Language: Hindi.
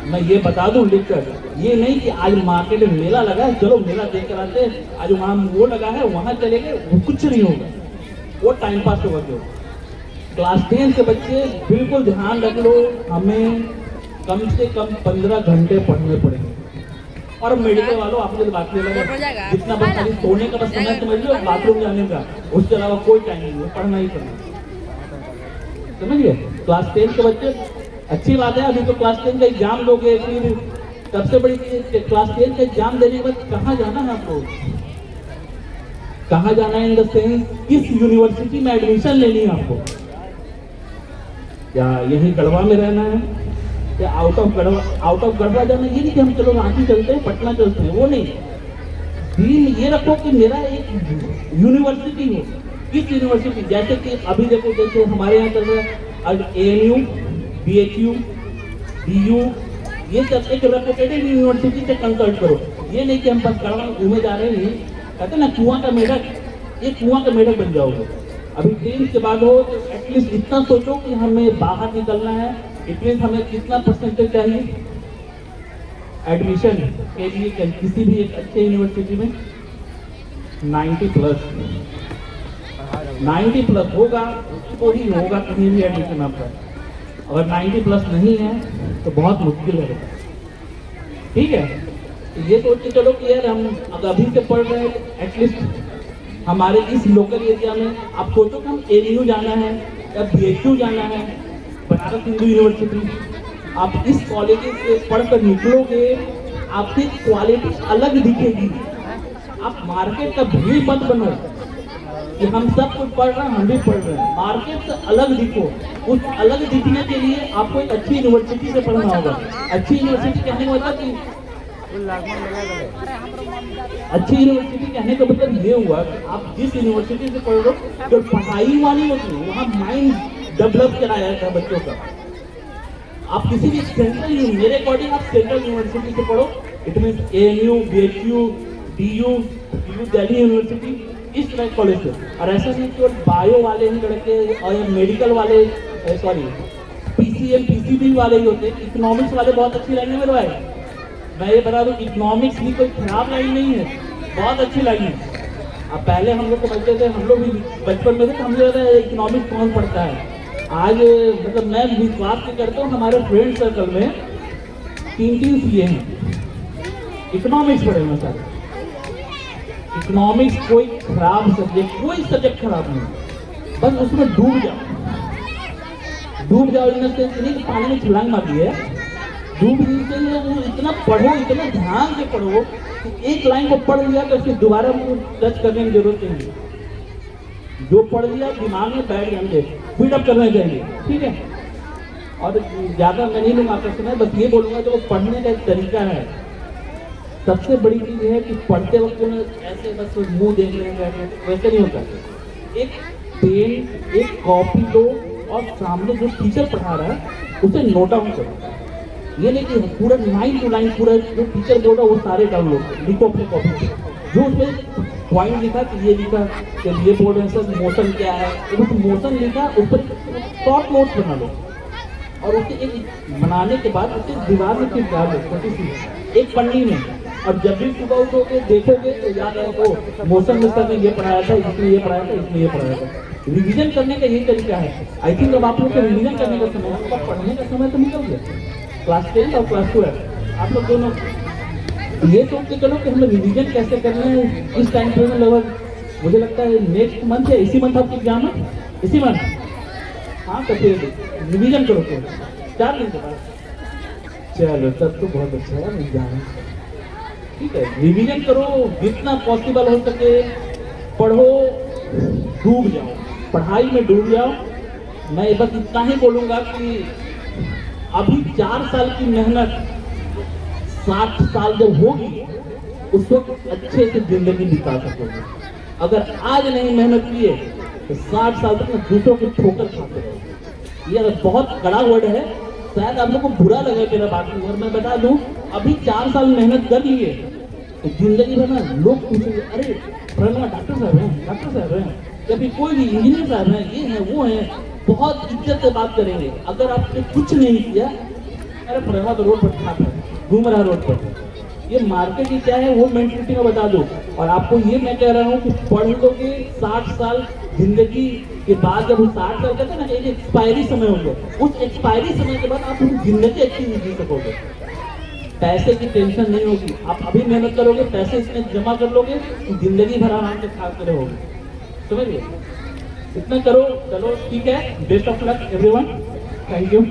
मैं ये बता दूं लिखकर, ये नहीं कि आज मार्केट में मेला लगा है चलो मेला देख कर आते, आज वहाँ वो लगा है वहाँ चले गए, वो कुछ नहीं होगा, वो टाइम पास होगा। जो क्लास 10 के बच्चे बिल्कुल ध्यान रख लो, हमें कम से कम 15 घंटे पढ़ने पड़ेंगे। और मेडिकल वालों आपने तो बात नहीं लगा, जितना बस खाली सोने का बस समय समझ लो, बाथरूम जाने का, उसके अलावा कोई टाइम नहीं है, पढ़ना ही पढ़ना। समझिए, क्लास 10 के बच्चे, अच्छी बात है अभी तो क्लास 10 का एग्जाम दोगे, फिर सबसे बड़ी चीज क्लास 10 का एग्जाम देने के बाद कहाँ जाना है आपको, कहाँ जाना है इन द सेंस किस यूनिवर्सिटी में एडमिशन लेनी है आपको, या यही गढ़वा में रहना है या आउट ऑफ गढ़वा जाना। ये नहीं कि हम चलो रांची चलते हैं पटना चलते हैं, वो नहीं। दिन ये रखो कि मेरा एक यूनिवर्सिटी हो, किस यूनिवर्सिटी, जैसे कि अभी देखो जैसे हमारे यहाँ चल रहा है ANU, BHU, DU, ये सब एक रेपुटेड यूनिवर्सिटी से कंसल्ट करो। ये नहीं कि हम बस गढ़वा घूमे जा रहे हैं, कहते ना कुआं का मेढक, ये कुआं का मेढक बन जाओगे। अभी 10 के बाद हो तो एटलीस्ट इतना सोचो कि हमें बाहर निकलना है, इतने हमें कितना परसेंटेज चाहिए एडमिशन के लिए किसी भी एक अच्छे यूनिवर्सिटी में, 90 प्लस होगा, उसको ही होगा कहीं भी एडमिशन आपका। अगर 90 प्लस नहीं है तो बहुत मुश्किल है, ठीक है। ये सोच के चलो कि यार हम अगर अभी से पढ़ रहे हैं एटलीस्ट हमारे इस लोकल एरिया में, आप सोचो कि हम ANU जाना है या BHU जाना है, बनारस हिंदू यूनिवर्सिटी, आप इस कॉलेज से पढ़कर निकलोगे, आपकी क्वालिटी अलग दिखेगी। आप मार्केट का भीड़ मत बनो कि हम सब कुछ पढ़ रहे हैं, हम भी पढ़ रहे हैं, मार्केट से अलग दिखो। उस अलग दिखने के लिए आपको एक अच्छी यूनिवर्सिटी से पढ़ना होगा। अच्छी यूनिवर्सिटी कहने का मतलब कि अच्छी यूनिवर्सिटी कहने का मतलब ये हुआ कि आप जिस यूनिवर्सिटी से पढ़ रहे हो, जो पढ़ाई वाली होती है वहाँ माइंड डेवलप कराया जाता है बच्चों का। आप किसी भी सेंट्रल, मेरे अकॉर्डिंग आप सेंट्रल यूनिवर्सिटी से पढ़ो, it mean ANU, BHU, DU, Delhi university, इस तरह कॉलेज से। और ऐसा नहीं कि बायो वाले ही लड़के और मेडिकल वाले, सॉरी PCM PCB वाले ही होते, इकोनॉमिक्स वाले बहुत अच्छी लाइन है मेरे भाई। मैं ये बता दूं इकोनॉमिक्स भी कोई खराब लाइन नहीं है, बहुत अच्छी लाइन है। अब पहले हम लोग समझते थे, हम लोग भी बचपन में थे तो हम लोग इकोनॉमिक्स कौन पढ़ता है। आज मतलब मैं विश्वास नहीं करता हूँ, हमारे फ्रेंड सर्कल में 3 CA हैं, इकोनॉमिक्स पढ़े हुए सारे। इकोनॉमिक्स कोई खराब सब्जेक्ट, कोई सब्जेक्ट खराब नहीं, बस उसमें डूब जाओ नहीं, पानी में छलांग मारती है, डूब नहीं, वो इतना पढ़ो, इतना ध्यान से पढ़ो कि एक लाइन को पढ़ लिया तो फिर दोबारा टच करने की जरूरत नहीं, जो पढ़ लिया दिमाग में बैठ जाएंगे, फीडअप करने चाहिए, ठीक है। और ज़्यादा मैं नहीं लूँगा आपका समय, बस ये बोलूँगा जो पढ़ने का एक तरीका है। सबसे बड़ी चीज़ है कि पढ़ते वक्त में ऐसे बस मुंह देख रहे हैं, वैसे नहीं होता। एक पेन, एक कॉपी लो और सामने जो टीचर पढ़ा रहा है उसे नोट डाउन करो। ये नहीं कि पूरा लाइन टू लाइन पूरा जो टीचर बोल रहा है वो सारे डाउनलोड लिखो अपनी कॉपी पे, जो उसमें पॉइंट लिखा कि ये लिखा कि ये बोल रहे हैं सर मोशन क्या है, तो उस मोशन लिखा ऊपर शॉर्ट नोट्स बना लो और उसे एक बनाने के बाद उसे दीवार में चिपका दो छोटी सी एक पन्नी में। और जब भी सुबह उठोगे देखोगे तो याद आएगा मोशन में सर ने ये पढ़ाया था, इसमें ये पढ़ाया था, इसमें ये पढ़ाया था। रिवीजन करने का यही तरीका है। आई थिंक अब आप लोग को रिवीजन करने का समय, आपका पढ़ने का समय तो निकल गया। क्लास 10 और क्लास 12 आप लोग दोनों ये सोच के चलो कि हमें रिवीजन कैसे करना है। इस टाइम पे लगभग मुझे लगता है नेक्स्ट मंथ या इसी मंथ आपकी एग्जाम है, इसी मंथ। हाँ तो फिर रिवीजन करो तो 4 दिन के बाद। चलो तब तो बहुत अच्छा है एग्जाम, ठीक है। रिवीजन करो जितना पॉसिबल हो सके, पढ़ो, डूब जाओ, पढ़ाई में डूब जाओ। मैं बस इतना ही बोलूँगा कि अभी 4 साल की मेहनत 60 साल जब होगी उस वक्त अच्छे से जिंदगी बिता सकोगे। अगर आज नहीं मेहनत किए तो 60 साल तक दूसरों को ठोकर खाते रहोगे। ये बहुत बड़ा वर्ड है, शायद आप लोग को बुरा लगे मेरा बात, और मैं बता दूं अभी 4 साल मेहनत कर लिए तो जिंदगी भर ना लोग पूछेंगे अरे फलाना डॉक्टर साहब हैं, या फिर कोई भी इंजीनियर साहब हैं, ये है वो है, बहुत इज्जत से बात करेंगे। अगर आपने कुछ नहीं किया अरे फलाना तो रोड पर खाता है, घूम रहा रोड पर। ये मार्केट ही क्या है वो मेंटलिटी में बता दो। और आपको ये मैं कह रहा हूँ कि पढ़ लोगे 60 साल जिंदगी के बाद, जब 60 साल कहते हैं ना, एक एक्सपायरी समय होगा, उस एक्सपायरी समय के बाद आप पूरी जिंदगी अच्छी नहीं जी सकोगे। पैसे की टेंशन नहीं होगी, आप अभी मेहनत करोगे, पैसे इसमें जमा कर लोगे, जिंदगी भर आराम से खाते रहोगे। समझ गए? इतना करो, चलो ठीक है, best of luck everyone, thank you.